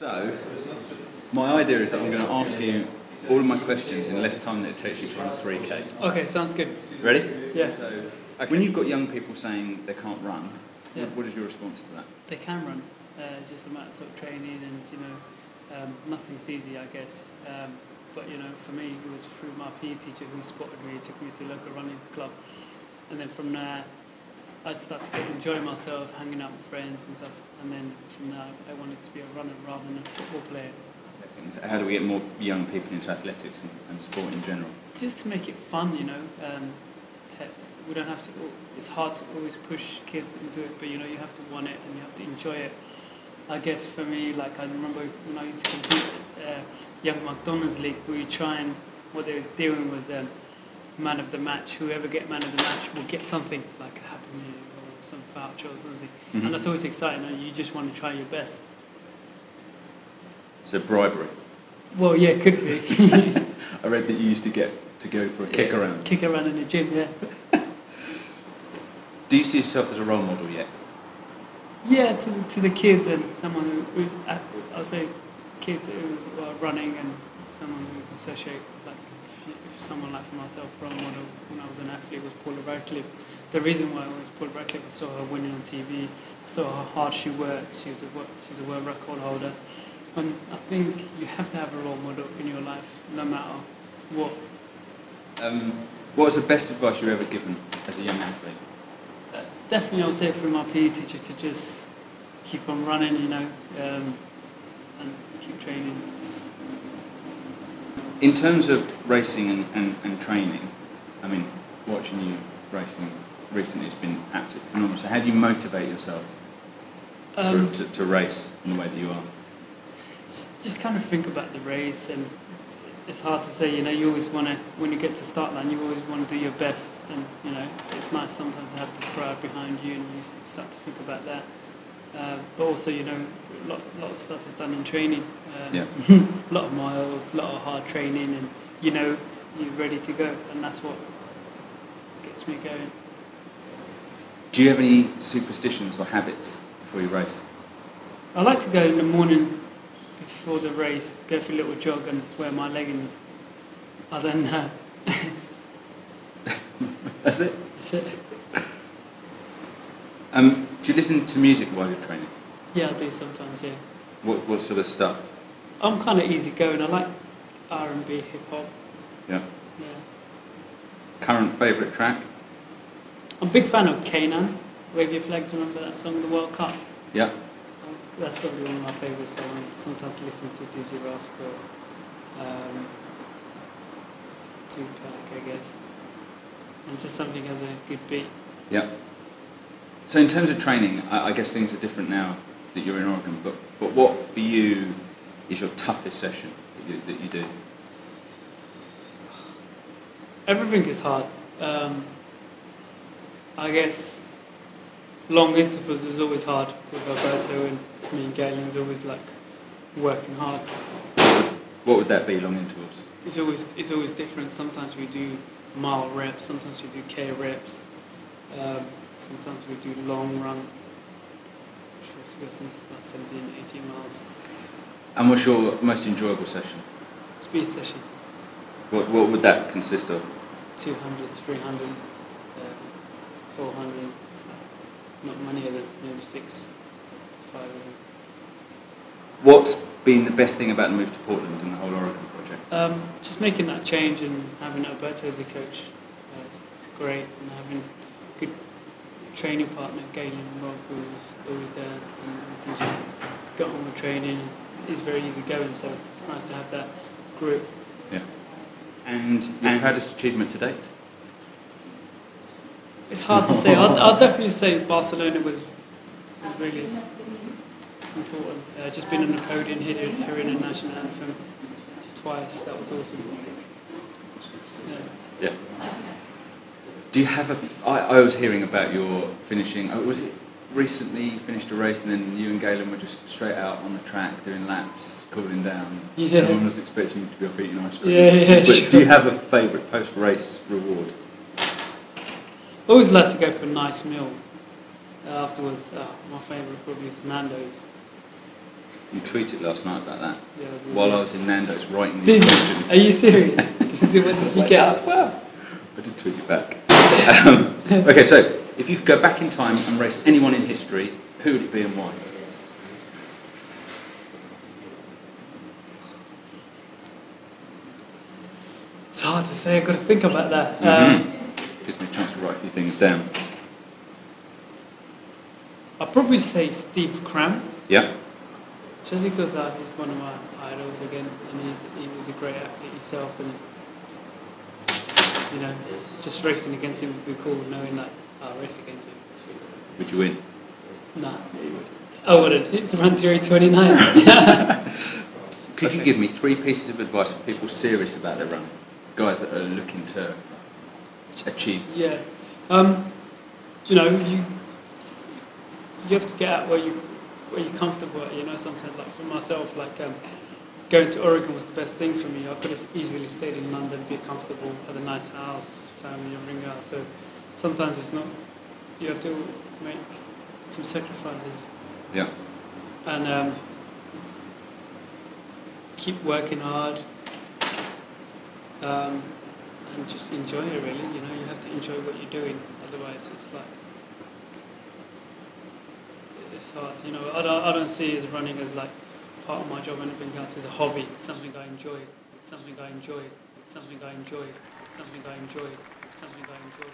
So, my idea is that I'm going to ask you all of my questions in less time than it takes you to run a 3K. Okay, sounds good. Ready? Yeah. So, when you've got young people saying they can't run, Yeah. what is your response to that? They can run. It's just a matter of sort of training and, nothing's easy, I guess. But, for me, it was through my PE teacher who spotted me, took me to a local running club. And then from there, I started to enjoy myself, hanging out with friends and stuff. And then from there, I wanted to be a runner rather than a football player. So how do we get more young people into athletics and sport in general? Just to make it fun, we don't have to. It's hard to always push kids into it, but you have to want it and you have to enjoy it. I guess for me, I remember when I used to compete Young McDonald's League, what they were doing was man of the match. Whoever get man of the match will get something like a Happy Meal or some voucher or something, and that's always exciting. You just want to try your best. So bribery. Well, yeah, it could be. I read that you used to get to go for a kick around. Kick around in the gym, yeah. Do you see yourself as a role model yet? Yeah, to the kids and someone who's, I'll say, kids who are running and someone who associate, if someone like for myself, role model when I was an athlete was Paula Radcliffe. The reason why I was Paula Radcliffe, I saw her winning on TV, I saw how hard she worked, she's a world record holder. And I think you have to have a role model in your life, no matter what. What was the best advice you ever given as a young athlete? Definitely, I would say through my PE teacher to just keep on running, and keep training. In terms of racing and training, I mean, watching you racing recently has been absolutely phenomenal. So how do you motivate yourself to race in the way that you are? Just kind of think about the race, and it's hard to say, you always want to, when you get to start line, you always want to do your best, and, it's nice sometimes to have the crowd behind you, and you start to think about that. But also, a lot of stuff is done in training. Yeah. A lot of miles, a lot of hard training, and, you're ready to go, and that's what gets me going. Do you have any superstitions or habits before you race? I like to go in the morning before the race, go for a little jog and wear my leggings. Other than that, that's it? That's it. Do you listen to music while you're training? Yeah, I do sometimes, yeah. What sort of stuff? I'm kind of easy going. I like R&B, hip-hop. Yeah. Yeah. Current favourite track? I'm a big fan of Canaan, Wave Your Flag. Do you remember that song in the World Cup? Yeah. That's probably one of my favourite songs. Sometimes listen to Dizzy Rascal, Tupac, I guess. And just something has a good beat. Yeah. So in terms of training, I guess things are different now that you're in Oregon, but what for you is your toughest session that you do? Everything is hard. I guess long intervals is always hard with Alberto, and me and Galen's always working hard. What would that be, long intervals? It's always different. Sometimes we do mile reps, sometimes we do K reps, sometimes we do long run. To go something like 17, 18 miles. And what's your most enjoyable session? Speed session. What would that consist of? 200s, 300, 400. Not many of them, maybe 6, 5 of them. What's been the best thing about the move to Portland and the whole Oregon project? Just making that change and having Alberto as a coach. It's great, and having a good training partner, Galen Rob, who's always there, and we just got on with training. It's very easy going, so it's nice to have that group. Yeah. And your proudest achievement to date? It's hard to say. I'll definitely say Barcelona was really important. Just being on the podium, hearing the national anthem twice, that was awesome. Yeah. Do you have I was hearing about your finishing, was it recently you finished a race and then you and Galen were just straight out on the track doing laps, cooling down? Yeah. No one was expecting you to be off eating ice cream. Yeah, but sure. Do you have a favourite post-race reward? Always like to go for a nice meal afterwards. My favourite probably is Nando's. You tweeted last night about that. Yeah, While I was in Nando's writing these questions. Are you serious? What did you get? Well, I did tweet it back. Okay, so if you could go back in time and race anyone in history, who would it be and why? It's hard to say. I've got to think about that. Gives me a chance to write a few things down. I'll probably say Steve Cram. Yeah. Just because he's one of my idols again, and he was a great athlete himself, and you know, just racing against him would be cool, knowing that I'll race against him. Would you win? Nah. Yeah, you would. I wouldn't. It's around 3:29. Could you give me 3 pieces of advice for people serious about their running? Guys that are looking to achieve. Yeah. You know, you have to get out where you're comfortable at, you know. Sometimes, like for myself, like going to Oregon was the best thing for me. I could have easily stayed in London, be comfortable, had a nice house, family, and ring out. So sometimes it's not. You have to make some sacrifices. Yeah. And keep working hard. And just enjoy it, really. You know, you have to enjoy what you're doing. Otherwise, it's like it's hard. You know, I don't see as running as like part of my job. Anything else is a hobby. It's something I enjoy. It's something I enjoy. It's something I enjoy. It's something I enjoy. It's something I enjoy.